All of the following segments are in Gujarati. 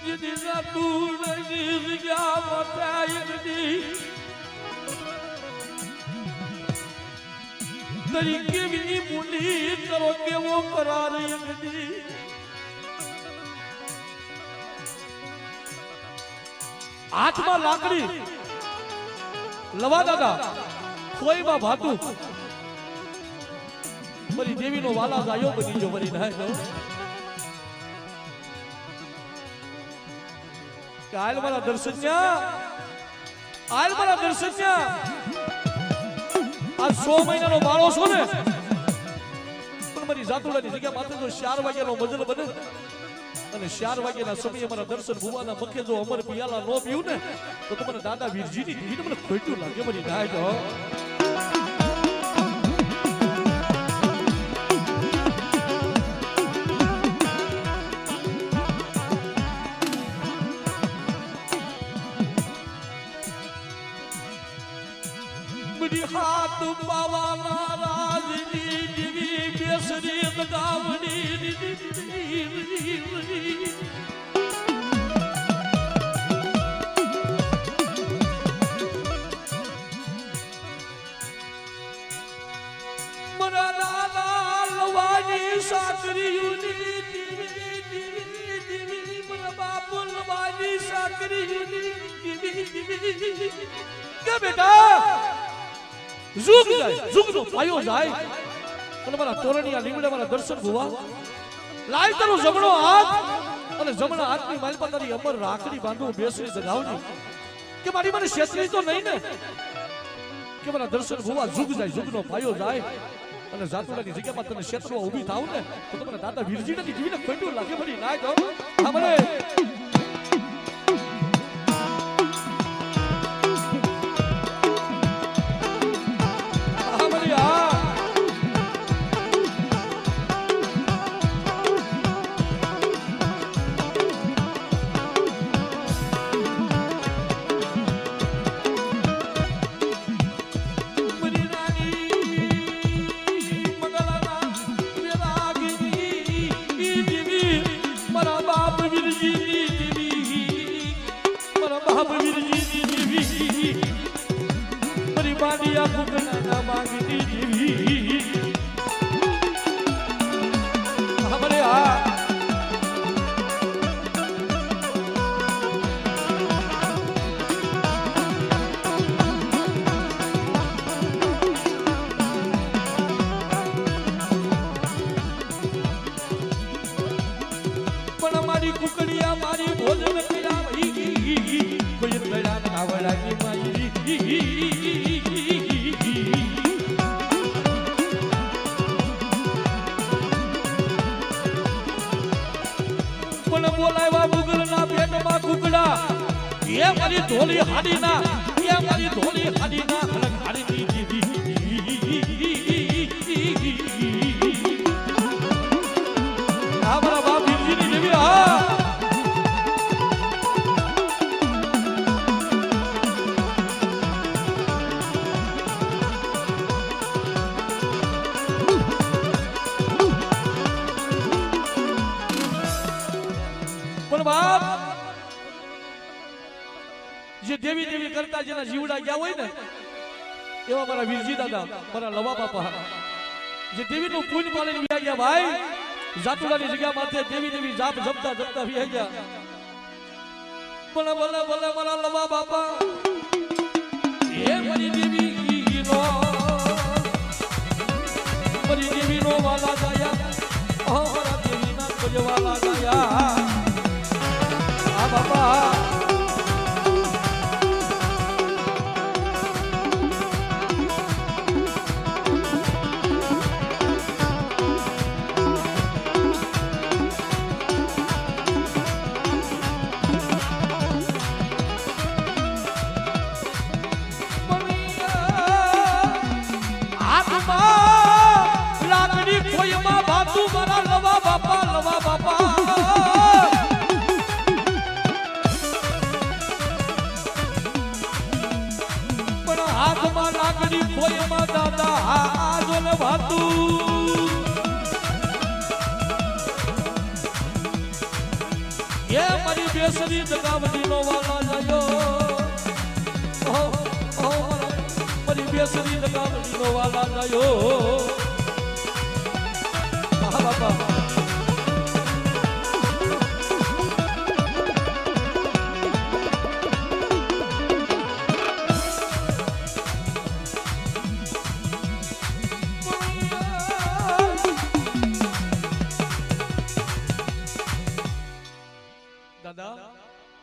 Dina tuna dirga matayirdi તરીકે બી મુની કરો કેવો કરાર યગદી હાથમાં લાકડી લવા દાદા કોઈમાં ભાતું મારી દેવીનો વાલા જાયો બની જો મરી ના જો કાલ મારા દર્શન્યા આલ મારા દર્શન્યા આ 100 મહિનાનો બાળો છો ને પણ મારી જાતુડાની જગ્યા માથે જો 4 વાગ્યાનો મજલ બને અને 4 વાગ્યાના સમયે મારા દર્શન ભુવાના મખે જો અમર પિયાલા નો પીવું ને તો તમારા દાદા વીરજીની દીને મને ખોટું લાગે મારી નાય જો હાથ પાવાના રાજની દીવી બેસરી ગામની મરા દાદા લવાની સાકરીયુની દીવી મરા બાપુ લવાની સાકરીયુની કે બેટા ઝુક જાય ઝુકનો પાયો જાય અને મારા તોરણિયા લીમડા મારા દર્શન ભુવા લાય તારો જમણો હાથ અને જમણા હાથની માલપા તારી અમર રાખડી બાંધું બેસરી જગાવની કે મારી મને શેષરી તો નહીં ને કે મારા દર્શન ભુવા ઝુક જાય ઝુકનો પાયો જાય અને જાતુડાની જગ્યામાં તને ક્ષેત્રમાં ઊભી થાવ ને તો તમારા દાદા વીરજીને જીવીને ખોટું લાગે મારી નાય તો હા મને કુકડિયા મારી ભોજન કર્યા વહી કોઈ દયા નાવડાની મારી પણ બોલાવ્યા મુગલના પેટમાં કુકડા એ મારી ધોલી હાડીના એ મારી ધોલી હાડીના ખડક હાડીની જીવી આ મારા બાપ વીરજીની દેવી હા જે દેવી દેવી કરતા જેના જીવડા ગયા હોય ને એવા મારા વીરજી દાદા મારા લવા બાપા જે દેવીનું પૂન પાલીને વ્યા ગયા ભાઈ જાતુડાની જગ્યા માથે દેવી દેવી જાપ જપતા જપતા વ્યા ગયા ભલે ભલે ભલે મારા લવા બાપા એ મારી દેવી નો મારી દેવી નો વાલા ગયા મારા દેવી ના કોઈ વાલા ગયા આ બાપા એ મારી બેસરી જગાવડી નો વાલા જાયો મારી બેસરી જગાવડી નો વાલા જાયો હા બાપા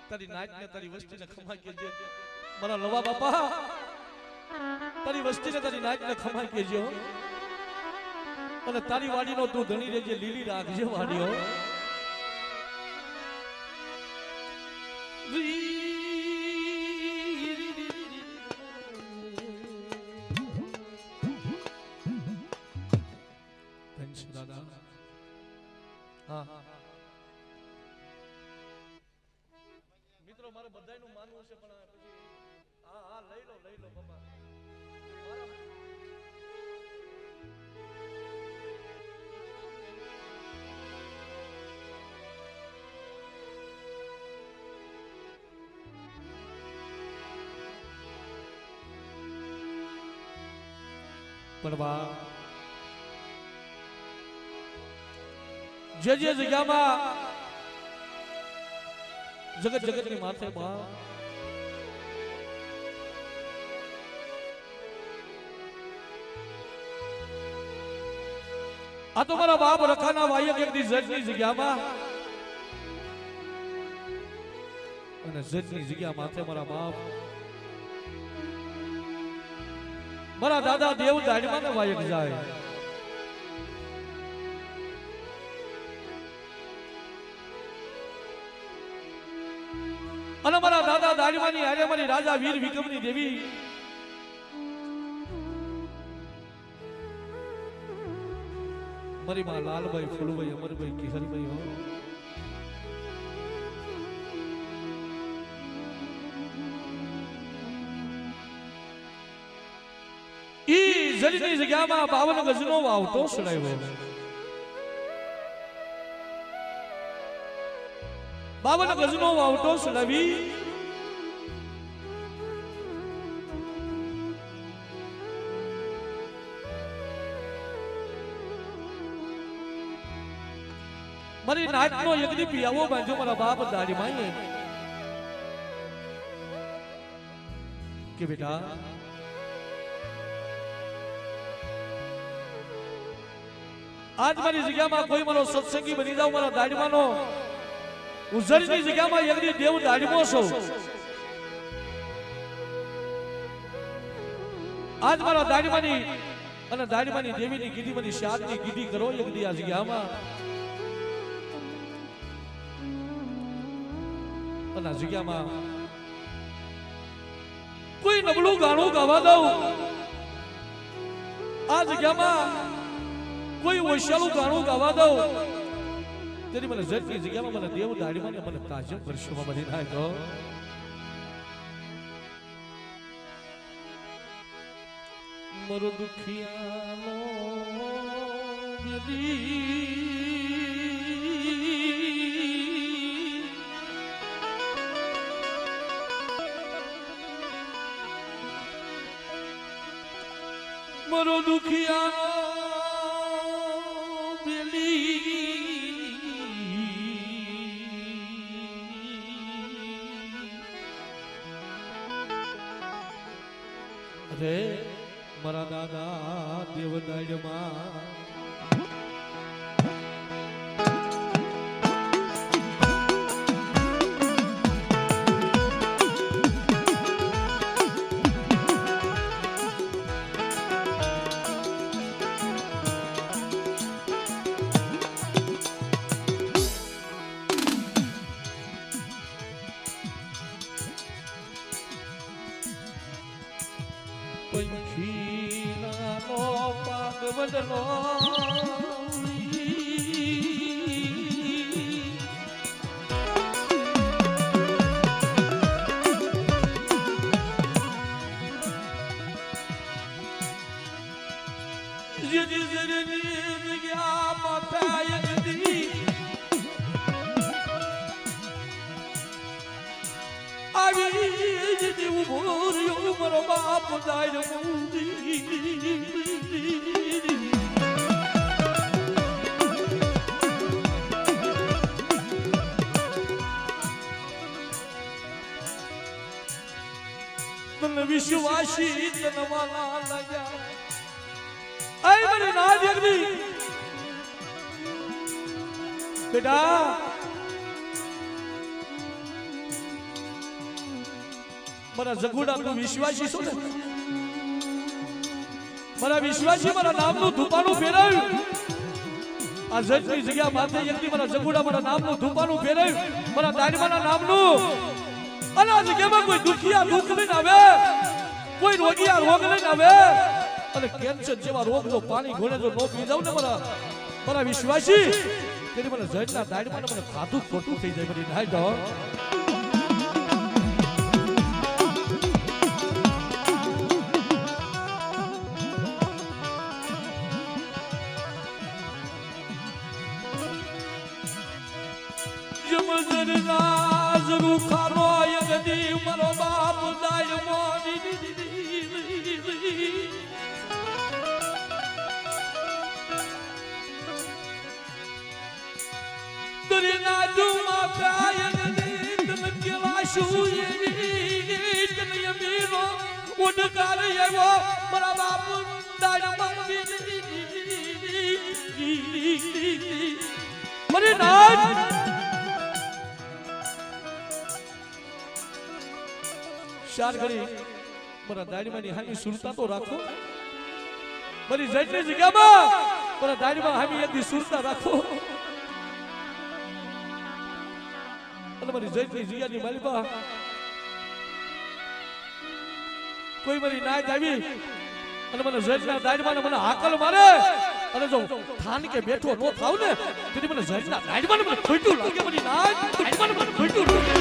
તારી નાચ ને તારી વસ્તી ને ખમા કેજે મારા લવા બાપા તારી વસ્તી ને તારી નાચ ને ખમા કેજો અને તારી વાડી નો તું ધણી રેજે લીલી રાખજે વાડીઓ દાદા હા મારે બધાયનું માનવું છે પણ પછી હા લઈ લો બાપા પણ બા જે જગ્યામાં જગત ની માથે બા આ તો મારા બાપ રખાના વાયક એક દી જજ ની જગ્યામાં અને જજ ની જગ્યા માથે મારા બાપ મારા દાદા દેવ દાડમાં ને વાયક જાય અને મારા દાદા દાડવાની હારે મારી રાજા વીર વિક્રમની દેવી મારી માં લાલભાઈ ફૂલભાઈ અમરભાઈ કિશનભાઈ હો ઈ જરીની જગ્યામાં 52 ગજનો વાવટો સડાવ્યો 52 ગજનો વાવટો સડાવી મારી નાચનો યજ્ઞ પિયાવો બાંધ્યો મારા બાપ દાડી માએ કે બેટા આજ મારી જગ્યામાં કોઈ મારો સત્સંગી બની જાવ મારા દાડીમાનો ઉજળની જગ્યામાં યજ્ઞ દેવ દાડીમો છો આજ મારા દાડીમાની અને દાડીમાની દેવીની કીધી મારી શાદની કીધી કરો યજ્ઞ આ જગ્યામાં અને આ જગ્યામાં કોઈ નબળું ગાણું ગાવા દઉં આ જગ્યામાં કોઈ ઓશિયાળું ગાણું ગાવા દઉં તેની મને જટની જગ્યામાં મને દેવ દાડીમાં મને તાજબ વર્ષોમાં બની નાખ્યો મરો દુખિયાનો મરો દુખિયાનો રે મારા દાદા દેવદાડમાં પંખીલાનો પાગ બદલો આવી ઉભો રહ્યો મારો બાપ જાય તન વિશ્વાસી તનવાલા લગા આઈ મારી ના જગદી બેટા મારા જગુડા તું વિશ્વાસી છો ને મારા વિશ્વાસી મારા નામનું ધૂપાનું ફેરાવ્યું આ જજની જગ્યા માથે એકથી મારા જગુડા મારા નામનું ધૂપાનું ફેરાવ્યું મારા દાડમાના નામનું અને આ જગ્યામાં કોઈ દુખિયા દુઃખ લઈને આવે કોઈ રોગિયા રોગ લઈને આવે અને કેન્સર જેવા રોગ જો પાણી ઘોડે જો નો પી જાવ ને મારા વિશ્વાસી તેની મને જજના દાડમાં મને ખાધું ખોટું થઈ જાય બધી નાઈ દો જરૂર ખાનો યગદી મારો બાપ દાય મોની દરિયા જુમા કાયગદી તન કેલા શુયની તન યમીનો ઉડકાર એવો મારા બાપ દાય મોની મને નાજ ચાર ઘડી મારા દાડીમાંની હામી સુરતા તો રાખો મારી જજની જગ્યામાં મારા દાડીમાં હામી એકદી સુરતા રાખો અને મારી જજની જગ્યાની માલિકા કોઈ મારી નાય આવી અને મને જજના દાડીમાં મને હાકલ મારે અને જો થાન કે બેઠો નો થાવ ને તેથી મને જજના દાડીમાં મને ખોટું લાગે મારી નાય દાડીમાં મને ખોટું લાગે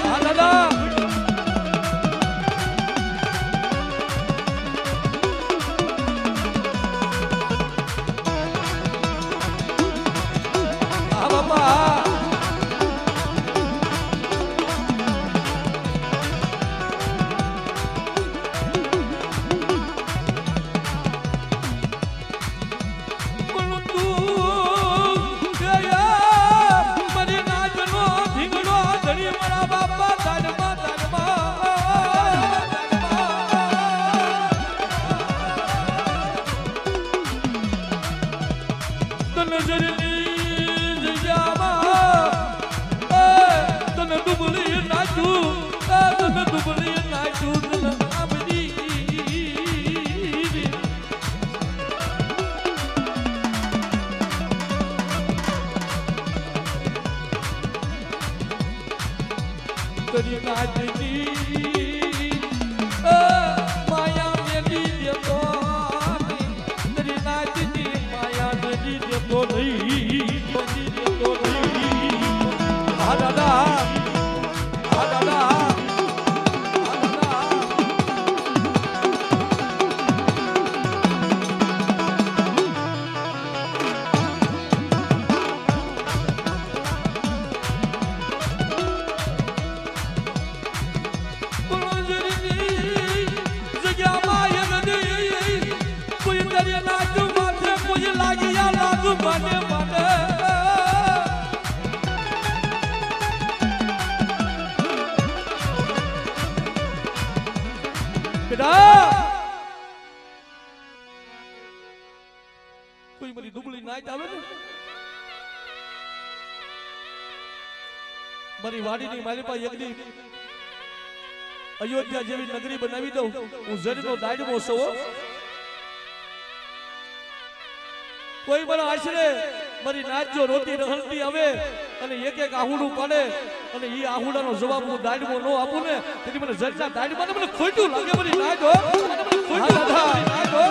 હા દાદા કોઈ મારી દુબળી નાઈટ આવે ને મારી વાડીની માલિપા એકદી અયોધ્યા જેવી નગરી બનાવી દઉં હું જરીનો દાડમો સવો કોઈ મને આશરે મારી નાચ જો રોતી રહલતી આવે અને એક એક આહુડું પાડે અને ઈ આહુડાનો જવાબ હું દાડમો નો આપું ને તેથી મને જજના દાડમાં મને ખોટું લાગે મારી નાચ હો મને ખોટું લાગે નાચ હો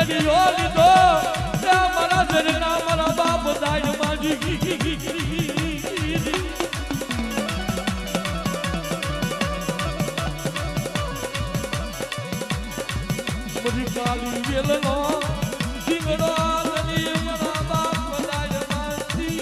બેડીયો લીધો મારા ઘરના મારા બાપ દાય માજી બધી કાલી વેલનો જીંગડો લની મારા બાપ દાય માજી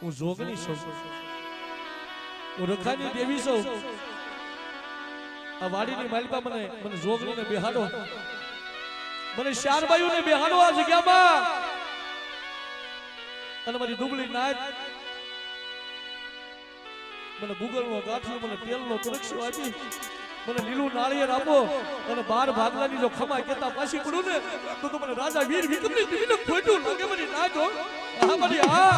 હું જોગની છું હું રખાની દેવી છું આ વાડીની માલિકા મને જોગણીને બેહાડો મને શારબાયુને બેહાડો આ જગ્યામાં અને મારી દુબળી નાત મને ગુગળનો ગાંઠિયો મને તેલનો તરક્ષો આપી મને લીલું નાળિયેર આપો અને 12 ભાગલાની જો ખમા કેતા પાછી પડું ને તો મને રાજા વીર વિક્રમની દેવીને ખોટું લાગે મારી નાત હો હા મારી હા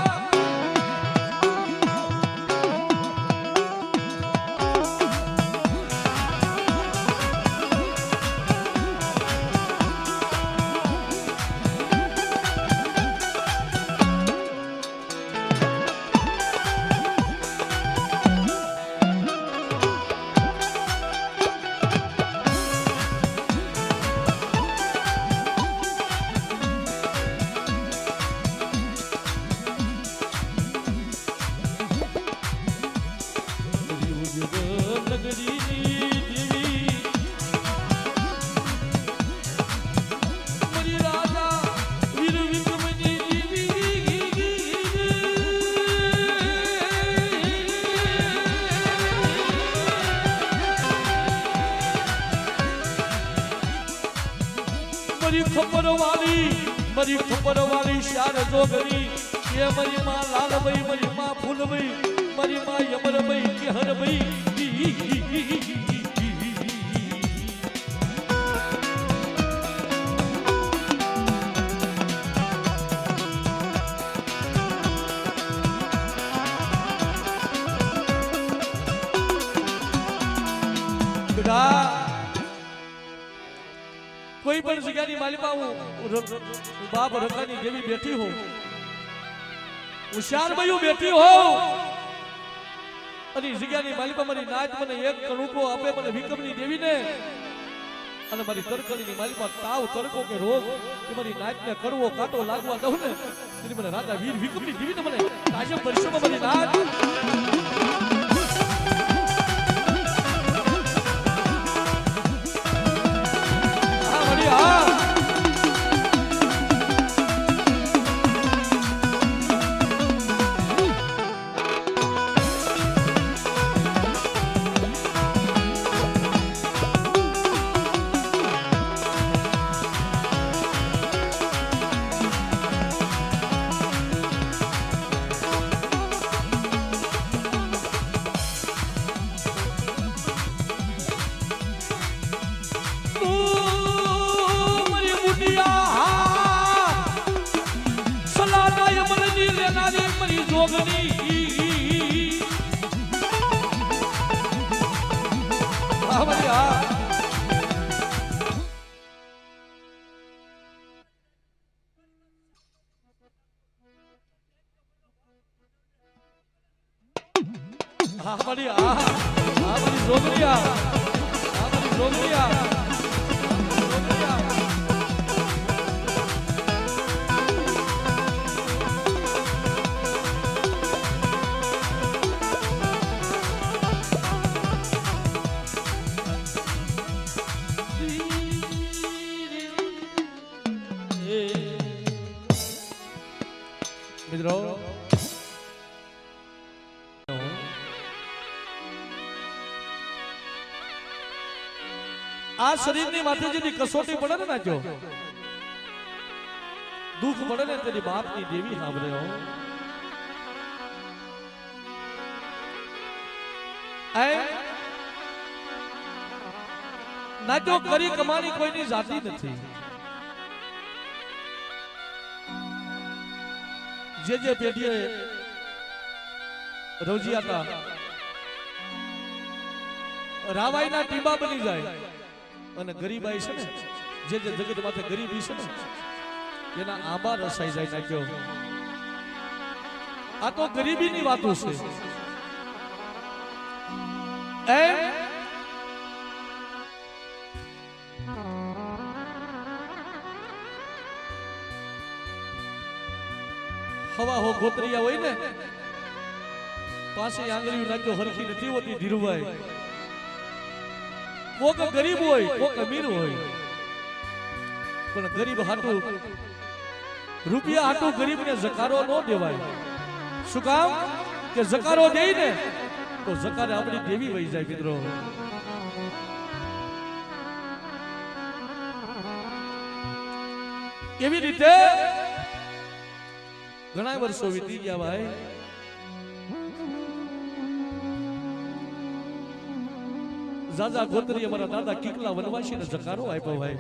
मरी खबर वाली शार जोगरी ये मरी मां लाल भाई मरी मां फूल भाई मरी मां यमर भाई के हर भाई कोई पण जग्यानी मालिका बाप रखानी देवी बैठी हो हुशार बयू बैठी हो અને જગ્યાની માલિકા મારી નાચ મને એક કણુકો આપે મને વિક્રમની દેવીને અને મારી તરકલીની માલિકા તાવ તરકો કે રોગ કે મારી નાચને કરવો કાટો લાગવા દઉં ને તેથી મને રાજા વીર વિક્રમની દેવીને મને કાજમ વર્ષોમાં મારી નાચ हमारी जोगरिया मित्रों आ शरीर ની માથે જેની કસોટી પડે ને નાજો દુઃખ પડે ને તેની બાપ ની દેવી સાંભળે હો નાટ્યો કરી કમાણી કોઈની જાતી નથી. જે પેઢીએ રવજીયાતા રાવાઈના ટીબા બની જાય અને ગરીબાઈ છે ને જે જગત માથે ગરીબી છે ને એના આંબા રસાઈ જાય નાખ્યો. આ તો ગરીબીની વાતો છે. હવા હો ગોતરિયા હોય ને પાસે આંગળીઓ નાખ્યો હરખી નથી હોતી ધીરુભાઈ. કોક ગરીબ હોય કોક અમીર હોય પણ ગરીબ હાટું રૂપિયા હાટું ગરીબને જકારો ન દેવાય. શું કામ કે જકારો દે ને તો જકારે આપણી દેવી વહી જાય મિત્રો. એવી રીતે ઘણા વર્ષો વીતી ગયા ભાઈ. જાજા ગોત્રી અમારા દાદા કિકલા વનવાસી ને જકારો આપ્યો ભાઈ.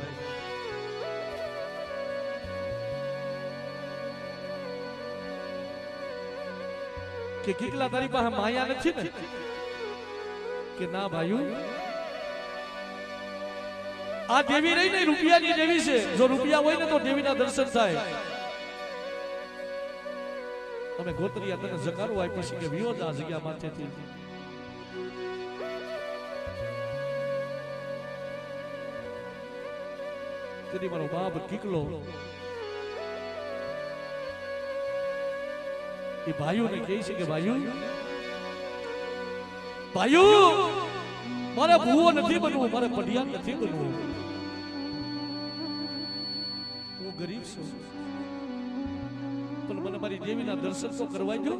કે કિકલા તારી પાસે માયા નથી ને કે ના ભાઈઓ આ દેવી રહી ને રૂપિયાની દેવી છે. જો રૂપિયા હોય ને તો દેવીના દર્શન થાય. અમે ગોત્રીયા તને જકારો આપ્યો છે કે વિયોદ આ જગ્યા માથેથી. કદી મારો બાપ કિકલો એ ભાઈઓને કહે છે કે ભાઈઓ મારે ભૂવો નથી બનવું, મારે પઢિયાર નથી બનવું. હું ગરીબ છું પણ મને મારી દેવીના દર્શન તો કરવા દો.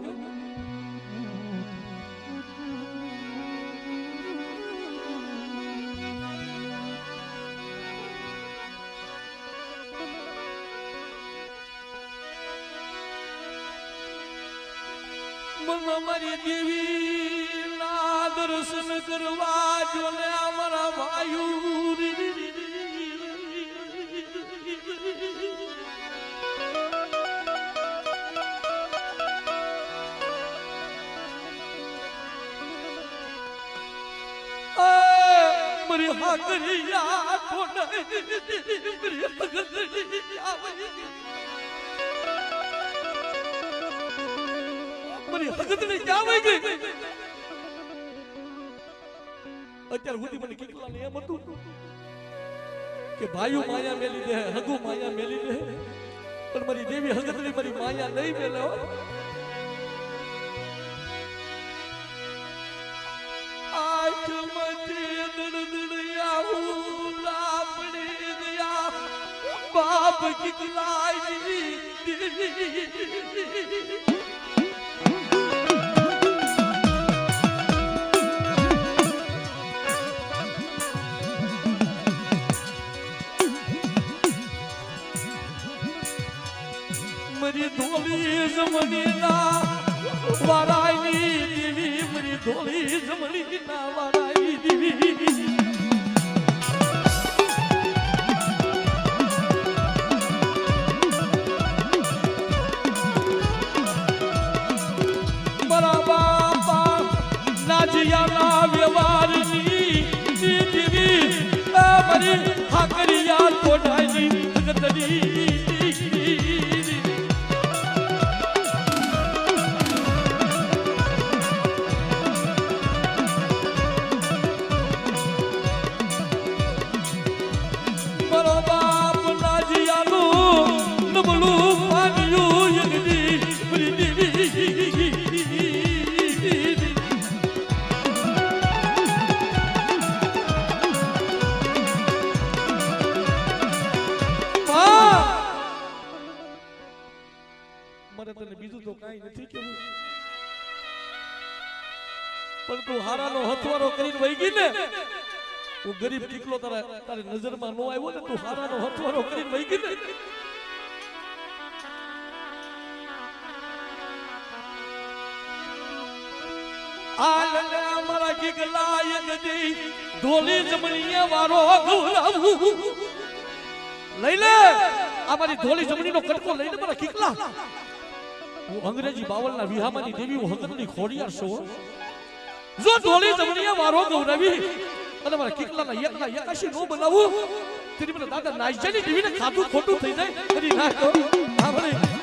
મારી દેવી ના દર્શન કરવા જો ને અમારા ભાઈઓ મારી હાકરિયા કોનાઈ મારી હાકરિયા મારી હકત ને ક્યાં વઈ ગઈ. અત્યાર સુધી મને કિકલા ને એમ હતું કે ભાઈઓ માયા મેલી દે, હગુ માયા મેલી દે, પણ મારી દેવી હકત ની મારી માયા નહીં મેલે. આંખ માંથી દડદડ આવું લાપડે ગયા બાપ કિકલાઈ મારી ધોળી જમણી ના વારાઈ દેવી, મારી ધોળી જમણી ના વારાઈ દેવી. મારા બાપા નાજિયા ના વ્યવહારની દેવી મારી હાકરિયા કોડાઈ જગતની બીજું તો કઈ નથી કેવું, પણ તું હારાનો હથવારો કરીને વહી ગઈ ને. હું ગરીબ કિકલો તારી નજરમાં નો આવ્યો ને, તું હારાનો હથવારો કરીને વહી ગઈ ને. આલને અમારા ગીગલાય ગદી ઢોલી જમણીએ વારો ગૌરાવું લઈ લે આ મારી ઢોલી જમણીનો કટકો લઈને મારા ગીગલા હું અંગ્રેજી બાવલના વિહામાની દેવી હું હગતની ખોડિયાર છું જો ઢોલી જમણીએ વારો ગૌરાવી અને મારા ગીગલાના એકના એકાશી નો બનાવું તેની મને દાદા નાઈજાની દેવીને ખાધું ખોટું થઈ જાય કરી નાખો હા ભલે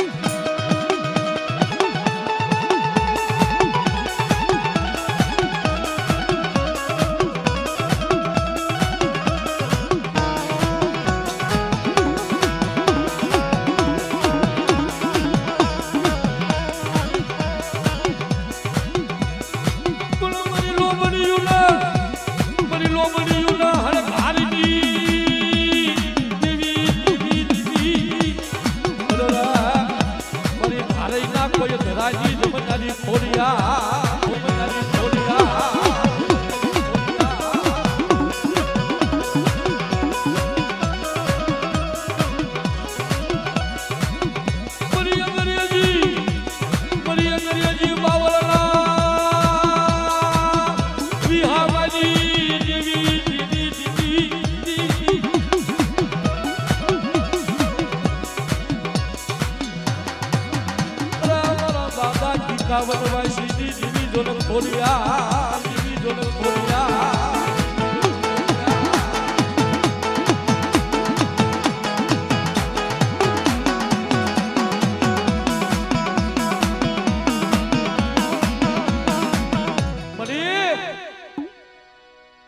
વનવાસી દીવી જોન ખોડિયા દીવી જોન ખોડિયા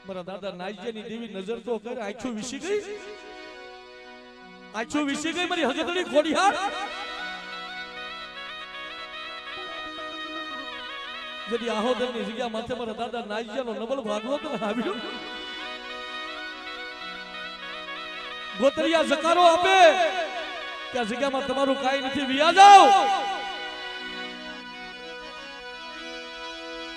મારા દાદા નાઈજેની દેવી નજર તો કરે આંખો વિસી ગઈ મારી હગતડી ખોડિયા जदी आहोदर ની જગ્યા માથે મારા દાદા નાઈજાનો નબળ ભાગવત આવ્યો ગોતરિયા જકારો આપે કે આ જગ્યામાં તમારું કાઈ નથી વિયા જાઓ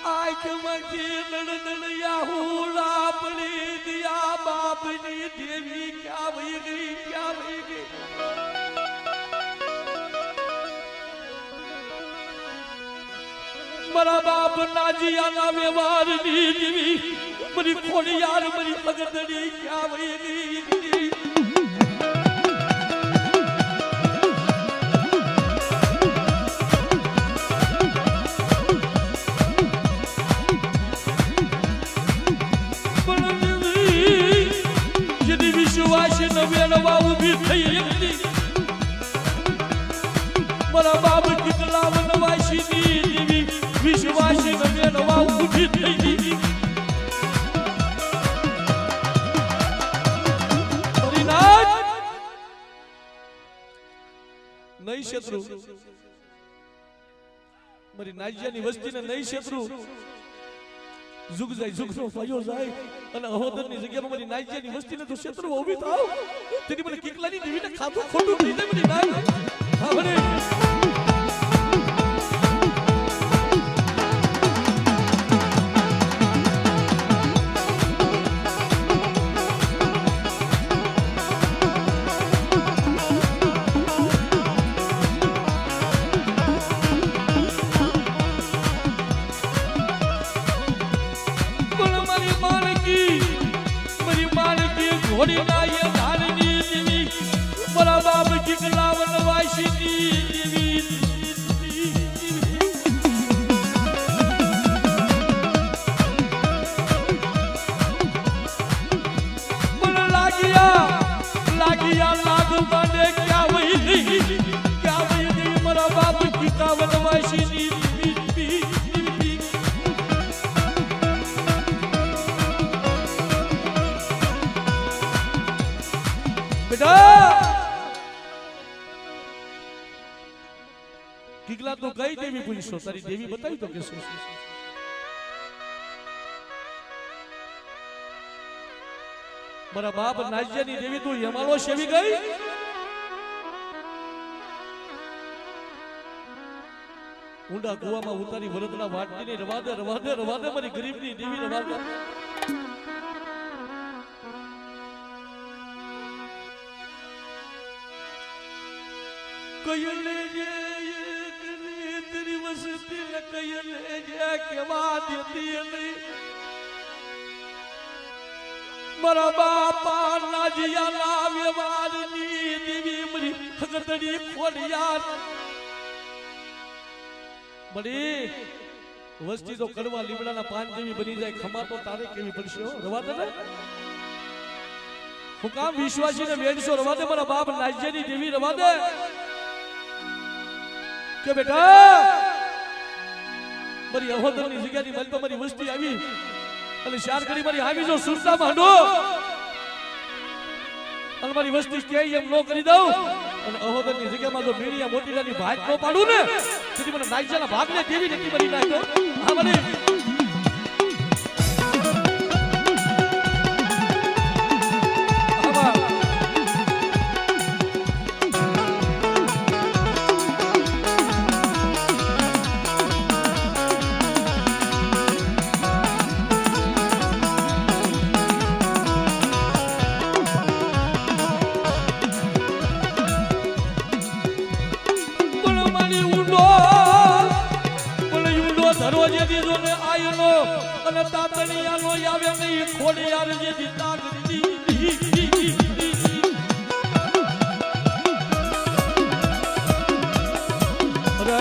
આંખમાંથી નડનડિયા હુલા પડી દિયા બાપની દેવી ક્યાં વહી ગઈ મારા બાપ નાજીયાના વ્યવહારની જીવી મારી ખોડિયાર મારી ભગતડી ક્યાં વહી ગઈ જેની વિશ્વાસી નવેણવા ઊભી થઈ હતી મારા બાપ કેટલા વનવાસીની દેવી વિશ્વાસી નવેણવા ઊભી થઈ ગઈ પરિણામ નહીં શત્રુ મારી નાજિયાની વસ્તીને નહીં શત્રુ ઝુક જાય ઝુકનો ફાયો જાય અને અહોદરની જગ્યામાં મારી નાજિયાની વસ્તીને તો શત્રુ ઊભી થાવ તેની મને કિકલાની દેવીને ખાધું ખોટું થઈ જાય મારી નાજ હા ભલે ઘોડી નાય ધારની દેવી મારા બાપ કિકલા વનવાસીની દેવી મને લાગિયા લાગ બાને ક્યાં વહી ગઈ મારા બાપ કિકલા વનવાસીની દેવી કિકલા તો કઈ દેવી પૂછશો તારી દેવી બતાવી તો કેસો મારા બાપ નાજિયાની દેવી તું યમાલો સેવી ગઈ ઊંડા કુવામાં ઉતારી વરદના વાટડીને રવા દે મારી ગરીબની દેવી રવા દે કયલે જે કરી તેરી વસ સીધી કહીને જે કેવા દેતી નહીં મારા બાપા નાજિયાના વ્યવહારની દેવી મરી હગતડી ખોડિયાર બડી વસ્તી તો કડવા લીમડાના પાન જેવી બની જાય ખમા તો તારે કેવી પડશે રવા દે ને હું કામ વિશ્વાસીને વેડશો રવા દે મારા બાપ નાજિયાની દેવી રવા દે કે બેટા મારી અહોદરની જગ્યાની મન તો મારી વસ્તી આવી અને શાર કરી મારી આવી જો સુરતા માંડો અને મારી વસ્તી કે એમ નો કરી દઉં અને અહોદરની જગ્યામાં જો મીડિયા મોટીલાની ભાગ નો પાડું ને તેથી મને નાઈજાના ભાગને દેવી નથી બની નાખ્યો હા મને અને તાતણિયાનો આવે નહીં ખોડિયાર જે દીતા અરે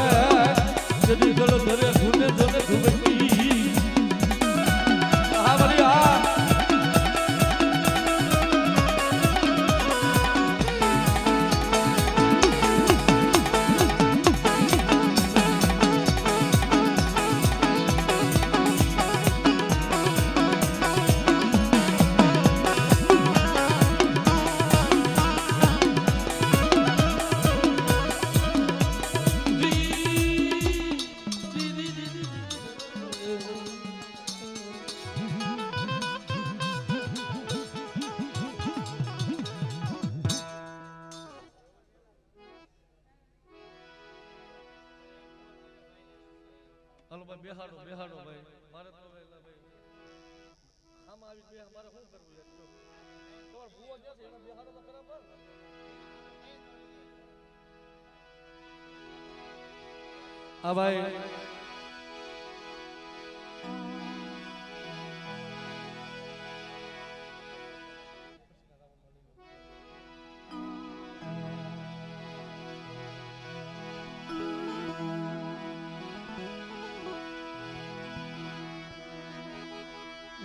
જદી ગળો ધરે ધૂને ધૂને ધૂબતી હા ભલી હા બેહાડો બેહાડો ભાઈ મારે તો ભાઈ આમાં આવી બે મારે શું કરવું યાર તમાર ભૂવો ક્યાં છે એને બેહાડો તો બરાબર આ ભાઈ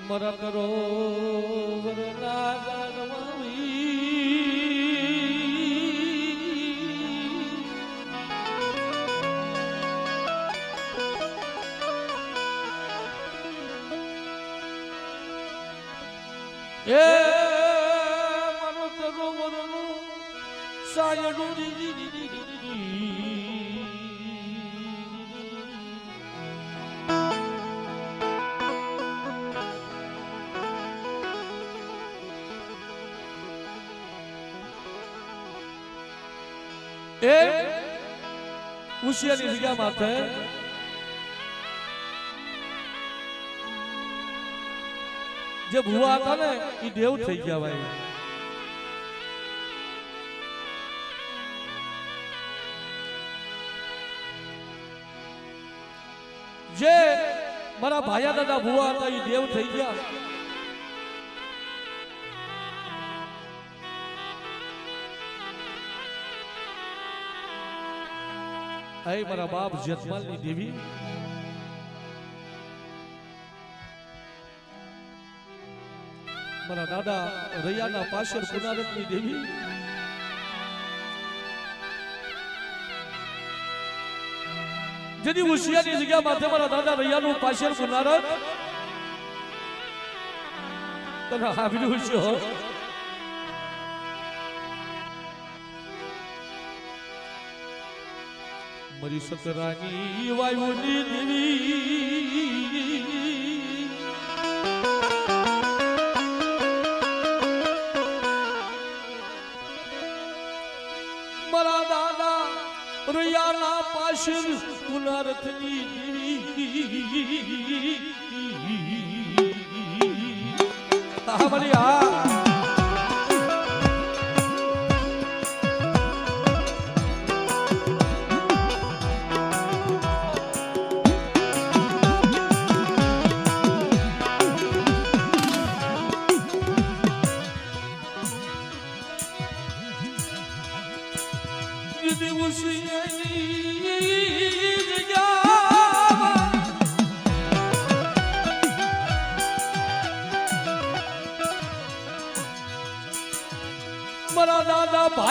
મરા કરો વરના એ મારો કરો વરનું સાયડું એ ઉશિયાની જગ્યા માથે જે ભુવા હતા ને એ દેવ થઈ ગયા ભાઈ જે મારા ભાયા દાદા ભુવા હતા એ દેવ થઈ ગયા હે મારા બાપ જતમાલની દેવી મારા દાદા રૈયાના પાછળ પુનારતની દેવી જેની ઉશિયાની જગ્યા માથે મારા દાદા રૈયાનું પાછળ પુનારત તને આવ્યું છે મરી સતરાની વાયુની દેવી મારા દાદા રૈયાના પાછળ પુનરથની દેવી હા મરી હા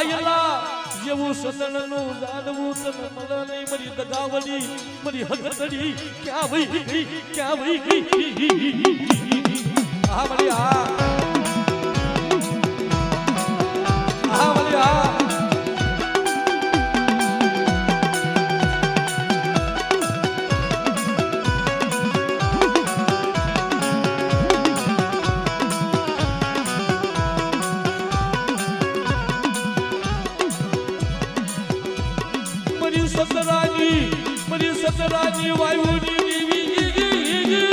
ભાઈલા જેવું સદનનું જાણવું તને મળે નહીં મારી દગાવડી મારી હગતડી ક્યાં વહી ગઈ ક્યાં વહી ગઈ આ મારી આ મારી આ મરી સતરાજી વાયુની દેવી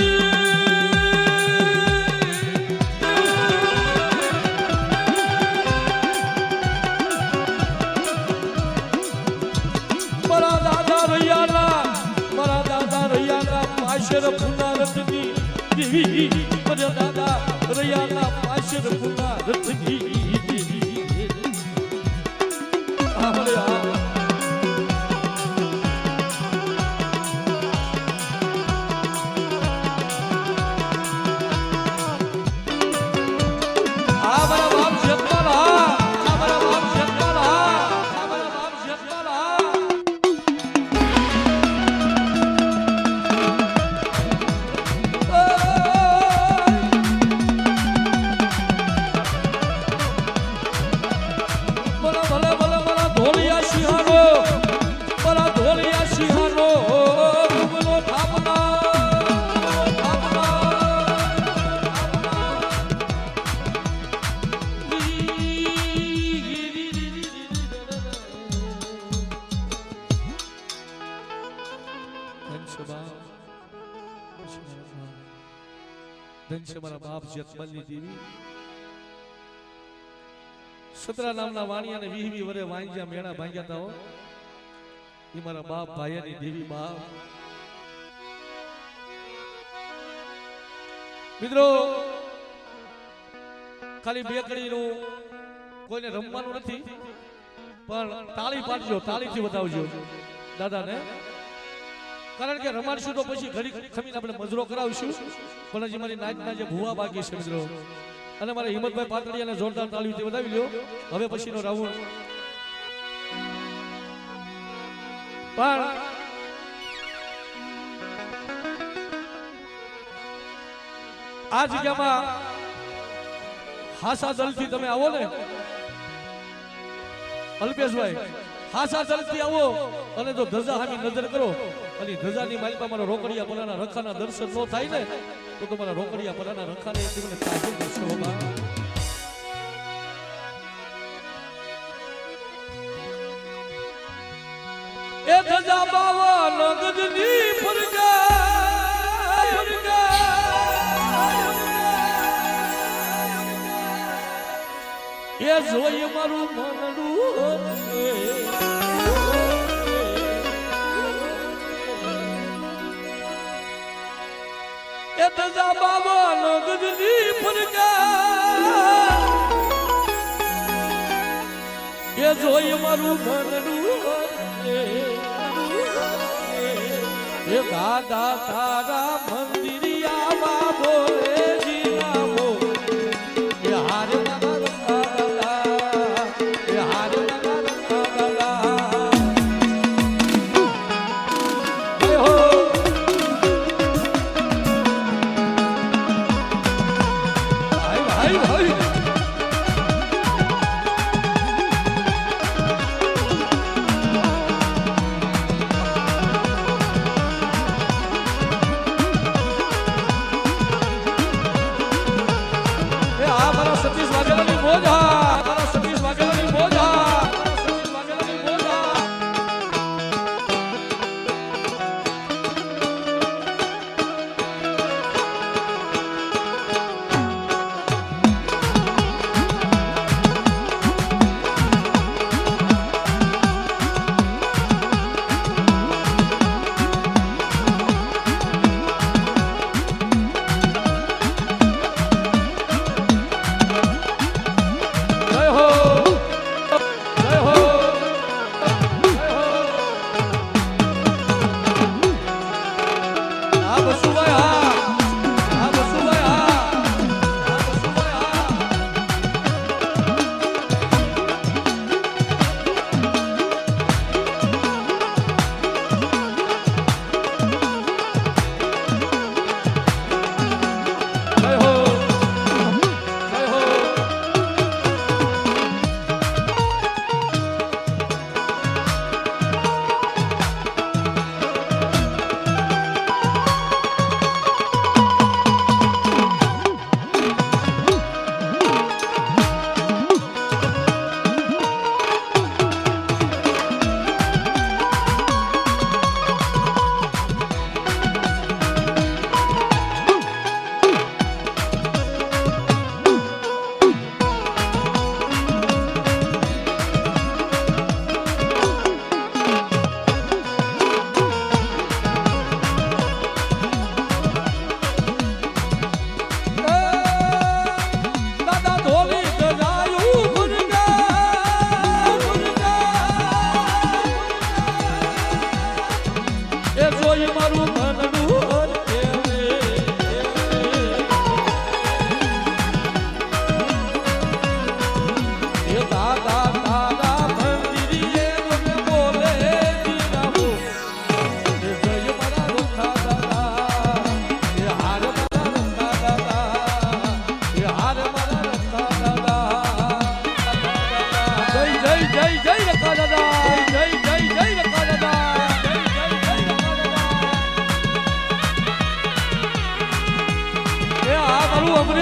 મારા દાદા રૈયાના પાશર પુના રથની દેવી મારા દાદા રૈયાના પાશર પુના રથની દેવી સતરા નામના વાણિયા ને 20 વરે વાંજ્યા મેણા ભાંગ્યા તા હો ઈ મારા બાપ ભાઈયાની દેવી બાપ મિત્રો ખાલી બે કડીનું કોઈને રમવાનું નથી પણ તાળી પાડજો તાળીથી બતાવજો દાદાને કારણ કે રમાડશું તો પછી ઘડી ખમીને આપણે મજરો કરાવશું પણ હજી મારી નાચના જે ભૂવા બાકી છે મિત્રો અને મારા હિંમતભાઈ પાટડીયાને જોરદાર તાળીથી બતાવી લ્યો હવે પછીનો રાઉન્ડ પણ આ જગ્યામાં હાસા દલથી તમે આવો ને અલ્પેશભાઈ હાસા દલથી આવો અને જો ધજા સામે નજર કરો અને ધજાની માલિકા મારા રોકડિયા પરાના રખાના દર્શન ન થાય ને તો તમારા રોકડિયા પરાના રખાને તમને તાજુબ દર્શન એ ધજા બાવા નગદની ફરગા એ જોઈ મારું મનડું એ ધજા બાવા નગદની ફરગા એ જોઈ મારું મનડું એ દાદા તારા મંદિરિયામાં બોલે જીનામો એ હાર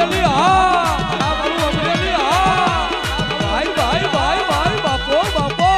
અમરેલી હા મારું અમરેલી હા ભાઈ ભાઈ ભાઈ ભાઈ બાપો બાપો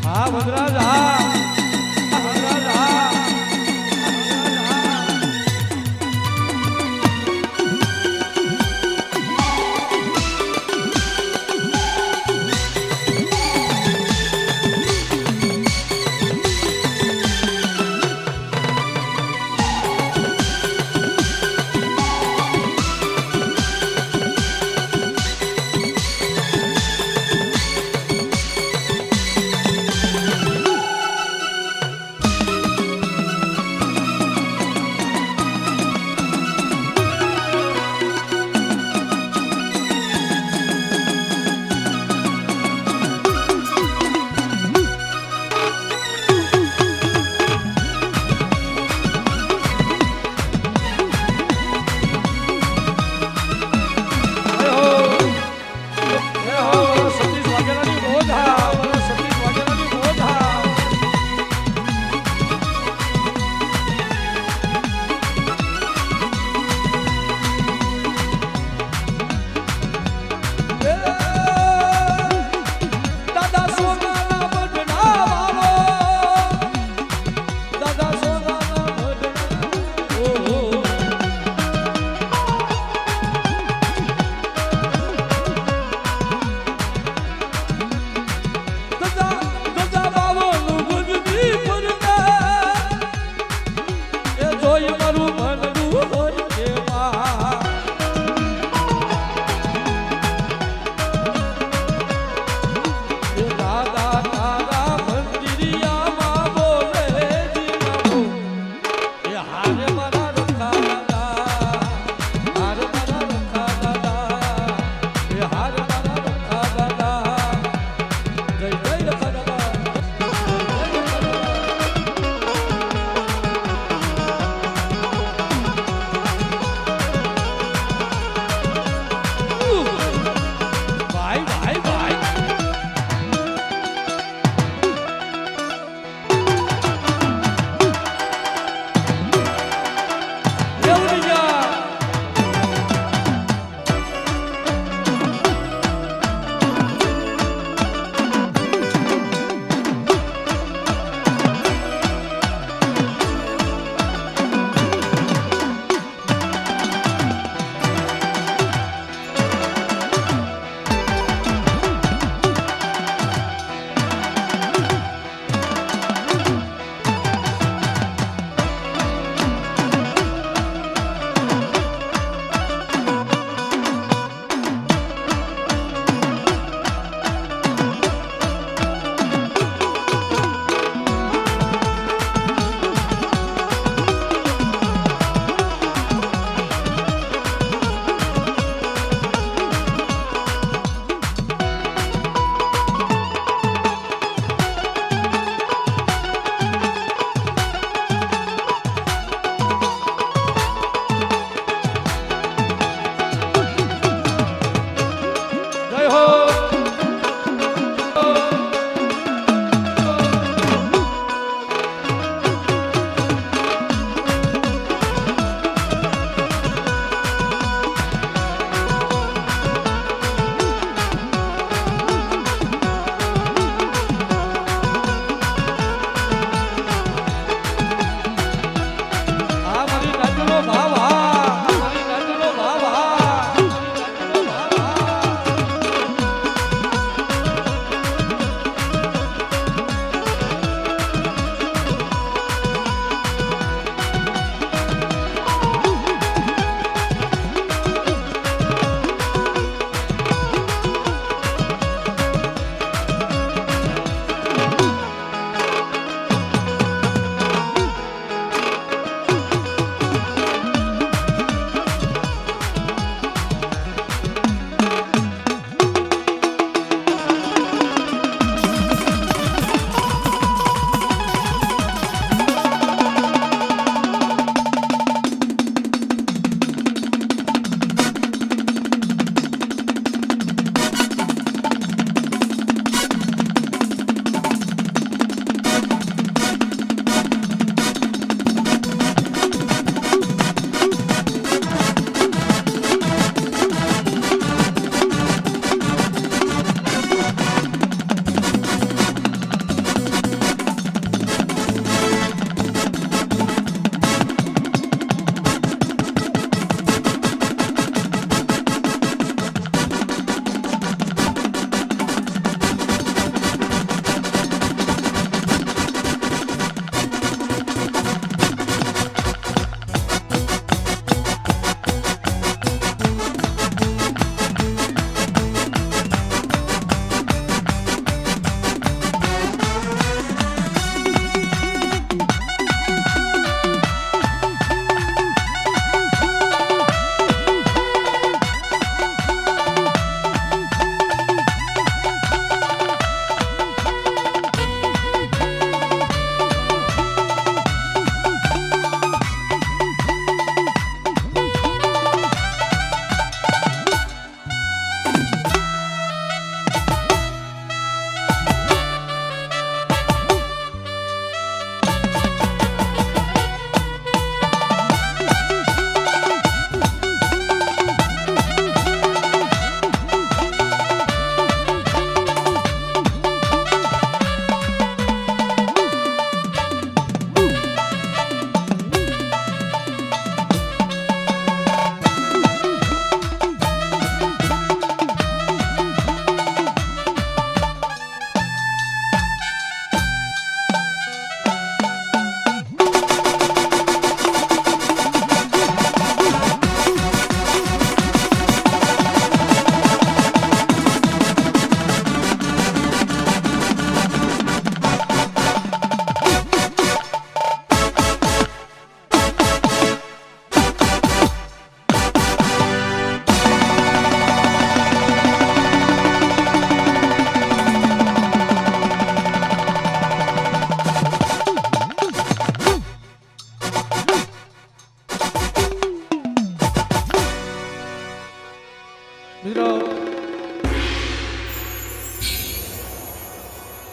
હા વનરાજ હા વનરાજ હા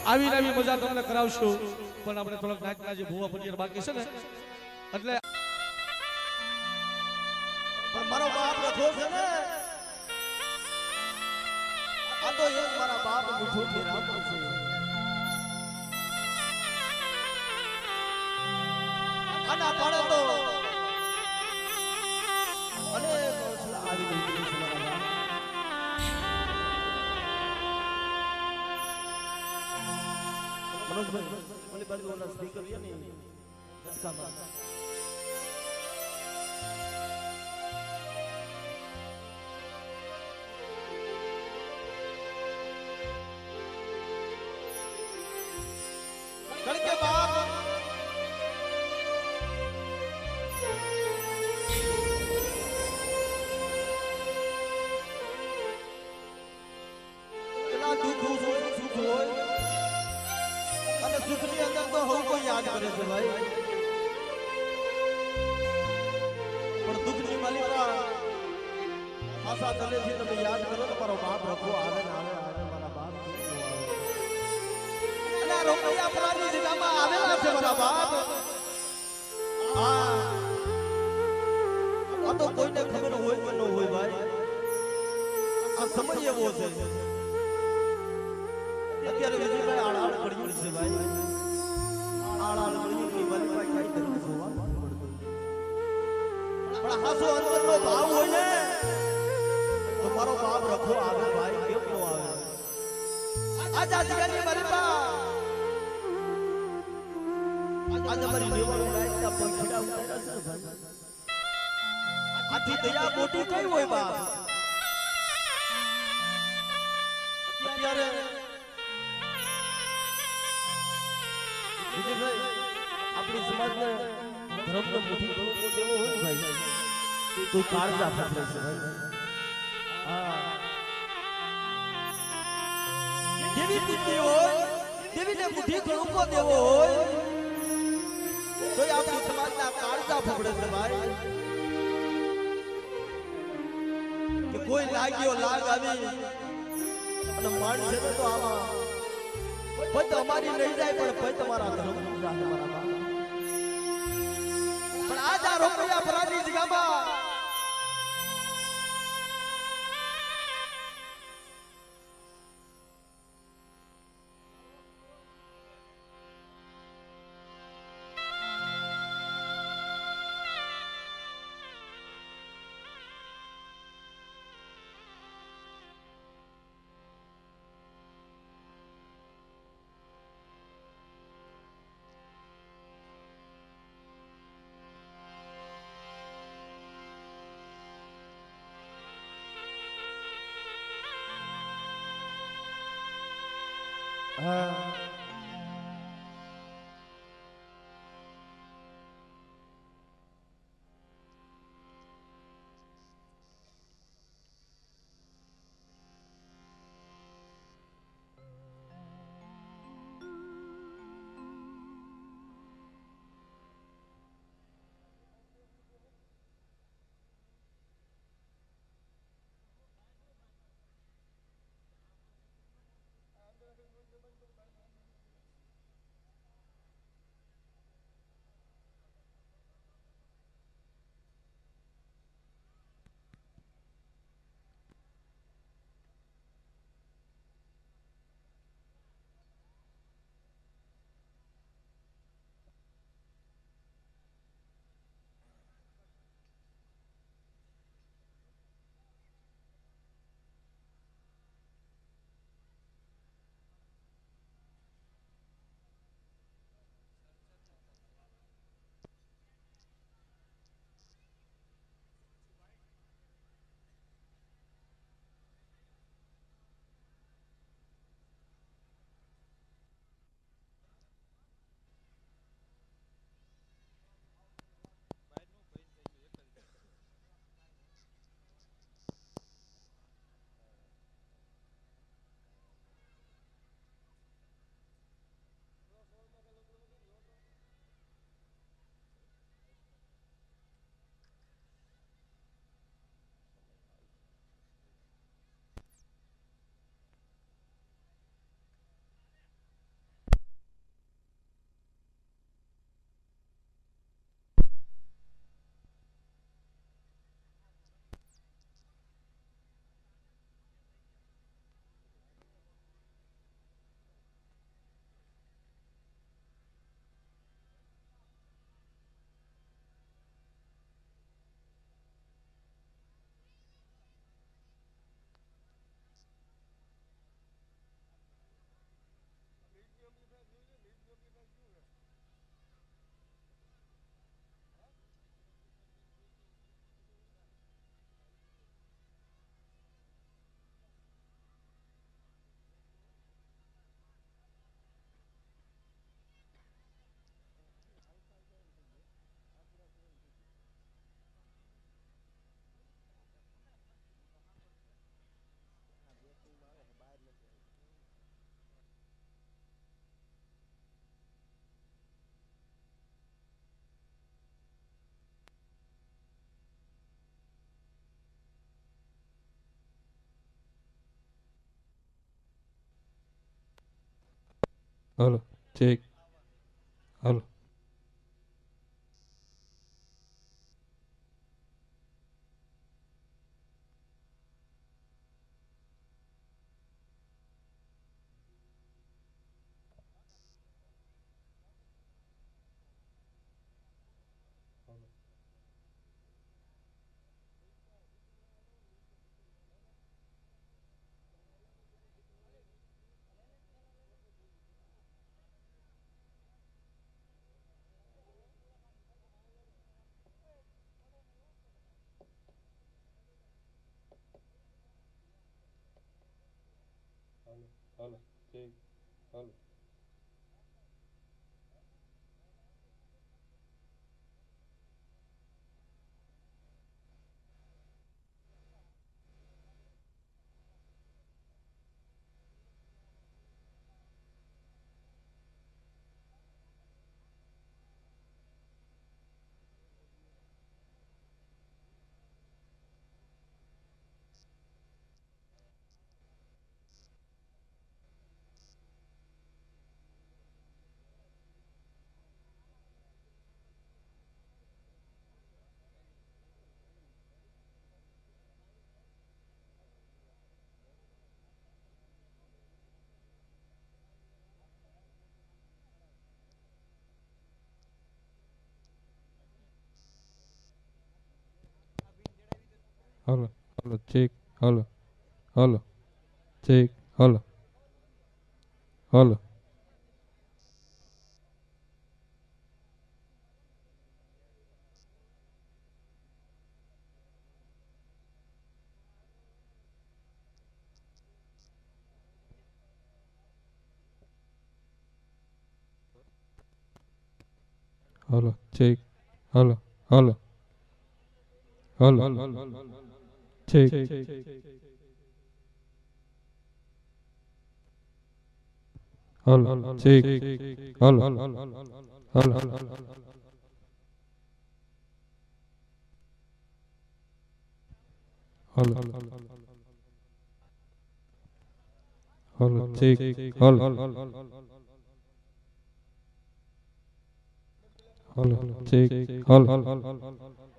આવી નવી મજા તમને કરાવશું પણ આપણે થોડાક નાચના જે ભૂવા પંડિત બાકી છે ને એટલે પણ મારો બાપ રખો છે ને આ તો એક મારા બાપ મીઠું ફેરાવું છે આના પાડે તો અને આવી ગઈ છે મારા બાપ મનોજભાઈ ઓલી બાજુ ઓલા સ્પીકર છે ને ઝટકામાં કણકે બાપ કેટલા દુઃખ હોય સુખ હોય અને સુખની અંદર તો હું કોઈ યાદ કરે છે ભાઈ પણ દુઃખની માલિકા આશા તલેથી તમે યાદ કરો તો મારો બાપ રખો આવે ને આવે આવે મારા બાપ અને આ રોકડિયા પરાની જગ્યામાં આવેલા છે મારા બાપ આ તો કોઈને ખબર હોય કે ન હોય ભાઈ આ સમય એવો છે અત્યારે વિજયભાઈ આળાળ પડ્યું છે ભાઈ આળાળ પડ્યું ની માલિકા કઈ તરફ જોવા મળતું પણ હાસો અંદરનો ભાવ હોય ને તો મારો બાપ રખો આવે ભાઈ કેમ નો આવે આજ આજની માલિકા આજ અમારી દેવાની રાતના પંખડા ઉતાર્યા છે ભાઈ આથી દયા મોટી કઈ હોય બાપ અત્યારે આપણી સમાજને ધર્મનો મુઠ્ઠી ગણો દેવો હોય ભાઈ તો કાળજા પકડે છે ભાઈ હા દેવી પુત્રી હોય દેવીને મુઠ્ઠી ગણો દેવો હોય તો આપણી સમાજના કાળજા પકડે છે ભાઈ કે કોઈ લાગ્યો લાગ આવી અને માણસે તો આમાં ભાઈ અમારી લઈ જાય પણ ભાઈ તમારા ધર્મ મારા બાપ પણ આજ આ રોકડિયા પરાની જગ્યામાં હાલો ચેક હાલો હાલો ચેક હાલો હાલો હાલો ચેક હાલો હાલો ચેક હાલો હાલો હાલો ચેક હાલો હાલો હાલો ચેક હાલો ચેક હાલો હાલો હાલો હાલો ચેક હાલો હાલો ચેક હાલો